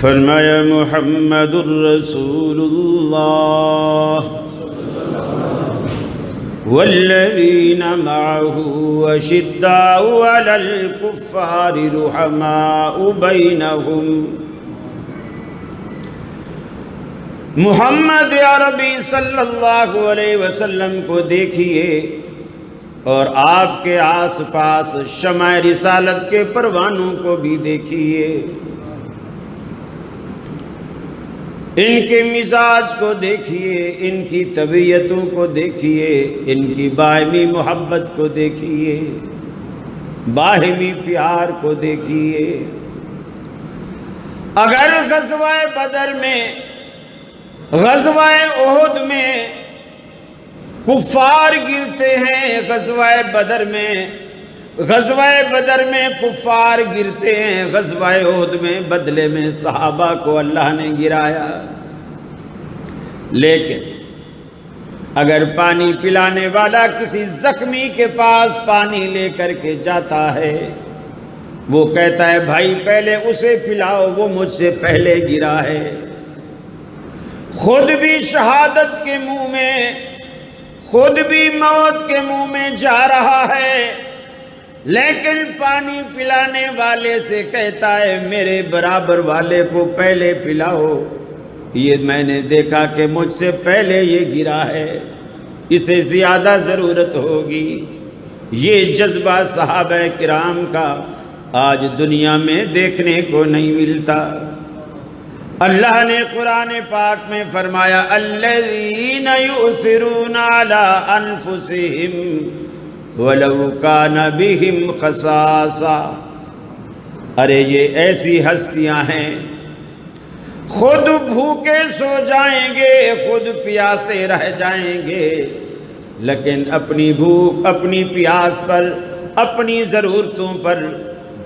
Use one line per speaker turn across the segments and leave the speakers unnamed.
فرمایا محمد الرسول اللہ والذین معه اشداء علی الکفار رحماء بینہم۔ محمد عربی صلی اللہ علیہ وسلم کو دیکھیے اور آپ کے آس پاس شمع رسالت کے پروانوں کو بھی دیکھیے، ان کے مزاج کو دیکھیے، ان کی طبیعتوں کو دیکھیے، ان کی باہمی محبت کو دیکھیے، باہمی پیار کو دیکھیے۔ اگر غزوہ بدر میں، غزوہ احد میں کفار گرتے ہیں، غزوہ بدر میں کفار گرتے ہیں، غزوہ احد میں بدلے میں صحابہ کو اللہ نے گرایا۔ لیکن اگر پانی پلانے والا کسی زخمی کے پاس پانی لے کر کے جاتا ہے، وہ کہتا ہے بھائی پہلے اسے پلاؤ، وہ مجھ سے پہلے گرا ہے۔ خود بھی شہادت کے منہ میں، خود بھی موت کے منہ میں جا رہا ہے، لیکن پانی پلانے والے سے کہتا ہے میرے برابر والے کو پہلے پلاؤ، یہ میں نے دیکھا کہ مجھ سے پہلے یہ گرا ہے، اسے زیادہ ضرورت ہوگی۔ یہ جذبہ صحابہ کرام کا آج دنیا میں دیکھنے کو نہیں ملتا۔ اللہ نے قرآن پاک میں فرمایا الذین یؤثرون علی انفسہم وَلَوْ كَانَ بِهِمْ خَصَاصَةٌ۔ ارے یہ ایسی ہستیاں ہیں، خود بھوکے سو جائیں گے، خود پیاسے رہ جائیں گے، لیکن اپنی بھوک، اپنی پیاس پر، اپنی ضرورتوں پر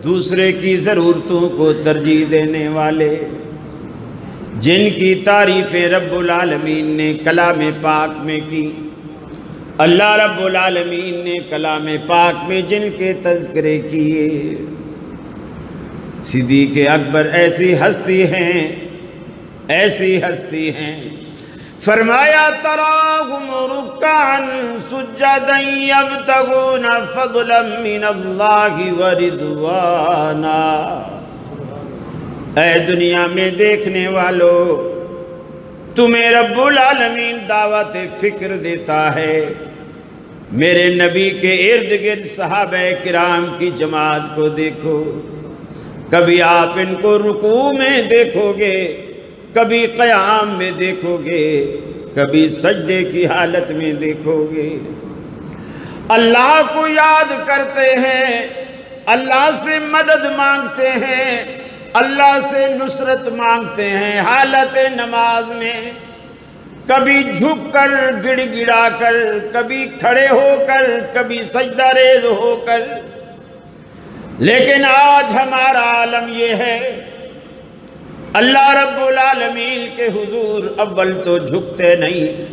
دوسرے کی ضرورتوں کو ترجیح دینے والے، جن کی تعریفیں رب العالمین نے کلام پاک میں کی۔ اللہ رب العالمین نے کلام پاک میں جن کے تذکرے کیے، صدیق اکبر ایسی ہستی ہیں، ایسی ہستی ہیں۔ فرمایا تراہم رکعا سجدا یبتغون فضلا من اللہ ورضوانا۔ اے دنیا میں دیکھنے والو، تمہیں رب العالمین دعوت فکر دیتا ہے۔ میرے نبی کے ارد گرد صحابہ کرام کی جماعت کو دیکھو، کبھی آپ ان کو رکوع میں دیکھو گے، کبھی قیام میں دیکھو گے، کبھی سجدے کی حالت میں دیکھو گے، اللہ کو یاد کرتے ہیں، اللہ سے مدد مانگتے ہیں، اللہ سے نصرت مانگتے ہیں حالت نماز میں، کبھی جھک کر گڑ گڑا کر، کبھی کھڑے ہو کر، کبھی سجدہ ریز ہو کر۔ لیکن آج ہمارا عالم یہ ہے، اللہ رب العالمین کے حضور اول تو جھکتے نہیں،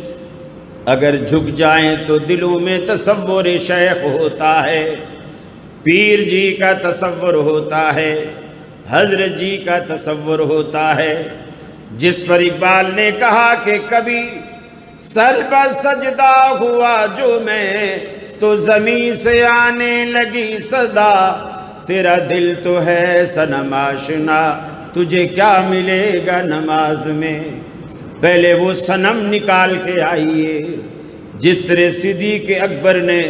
اگر جھک جائیں تو دلوں میں تصور شیخ ہوتا ہے، پیر جی کا تصور ہوتا ہے، حضرت جی کا تصور ہوتا ہے، جس پر اقبال نے کہا کہ کبھی سر پر سجدہ ہوا جو میں تو زمین سے آنے لگی صدا، تیرا دل تو ہے صنم آشنا، تجھے کیا ملے گا نماز میں۔ پہلے وہ صنم نکال کے آئیے، جس طرح صدیق اکبر نے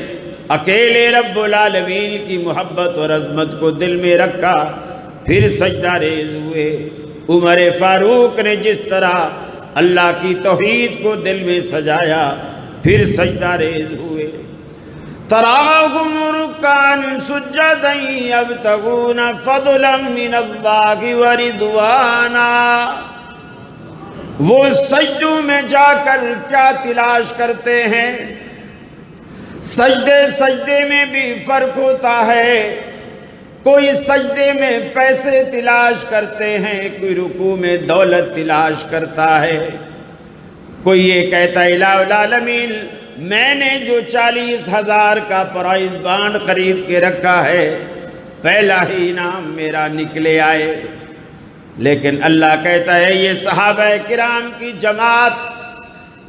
اکیلے رب العالمین کی محبت اور عظمت کو دل میں رکھا، پھر سجدہ ریز ہوئے۔ عمر فاروق نے جس طرح اللہ کی توحید کو دل میں سجایا، پھر سجدہ ریز ہوئے۔ تراہم رکعا سجدا یبتغون فضلا من اللہ ورضوانا۔ وہ سجدوں میں جا کر کیا تلاش کرتے ہیں؟ سجدے میں بھی فرق ہوتا ہے، کوئی سجدے میں پیسے تلاش کرتے ہیں، کوئی رکوع میں دولت تلاش کرتا ہے، کوئی یہ کہتا ہے الہ العالمین میں نے جو 40,000 کا پرائز بانڈ خرید کے رکھا ہے، پہلا ہی انعام میرا نکلے آئے۔ لیکن اللہ کہتا ہے یہ صحابہ کرام کی جماعت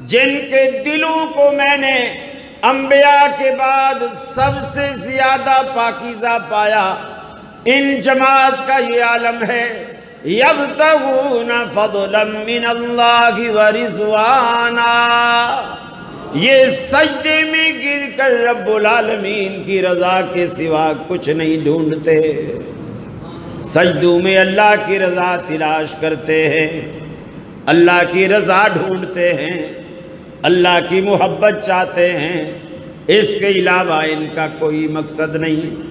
جن کے دلوں کو میں نے انبیاء کے بعد سب سے زیادہ پاکیزہ پایا، ان جماعت کا یہ عالم ہے یبتغون فضلا من اللہ ورضوانا، یہ سجدے میں گر کر رب العالمین کی رضا کے سوا کچھ نہیں ڈھونڈتے، سجدوں میں اللہ کی رضا تلاش کرتے ہیں، اللہ کی رضا ڈھونڈتے ہیں، اللہ کی محبت چاہتے ہیں، اس کے علاوہ ان کا کوئی مقصد نہیں۔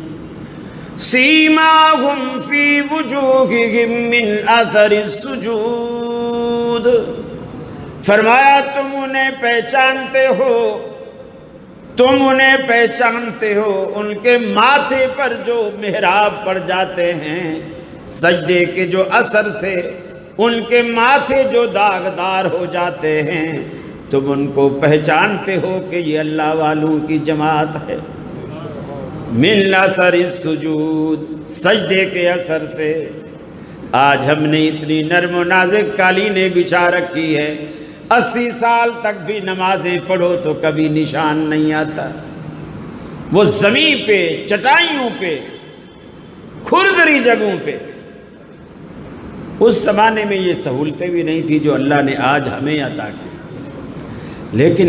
سیماہم فی وجوہہم من اثر السجود، فرمایا تم انہیں پہچانتے ہو، تم انہیں پہچانتے ہو ان کے ماتھے پر جو محراب پڑ جاتے ہیں سجدے کے جو اثر سے، ان کے ماتھے جو داغدار ہو جاتے ہیں، تم ان کو پہچانتے ہو کہ یہ اللہ والوں کی جماعت ہے۔ من اثر السجود، سجدے کے اثر سے۔ آج ہم نے اتنی نرم و نازک قالینیں بچھا رکھی ہے، 80 سال تک بھی نمازیں پڑھو تو کبھی نشان نہیں آتا۔ وہ زمین پہ، چٹائیوں پہ، کھردری جگہوں پہ۔ اس زمانے میں یہ سہولتیں بھی نہیں تھی جو اللہ نے آج ہمیں عطا کی، لیکن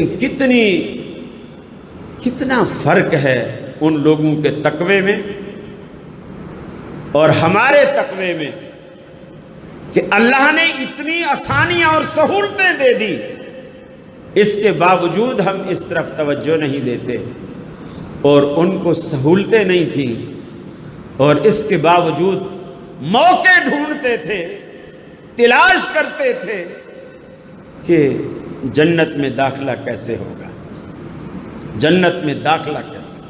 کتنا فرق ہے ان لوگوں کے تقوی میں اور ہمارے تقوی میں کہ اللہ نے اتنی آسانیاں اور سہولتیں دے دی، اس کے باوجود ہم اس طرف توجہ نہیں دیتے، اور ان کو سہولتیں نہیں تھیں اور اس کے باوجود موقع ڈھونڈتے تھے، تلاش کرتے تھے کہ جنت میں داخلہ کیسے ہوگا، جنت میں داخلہ کیسے۔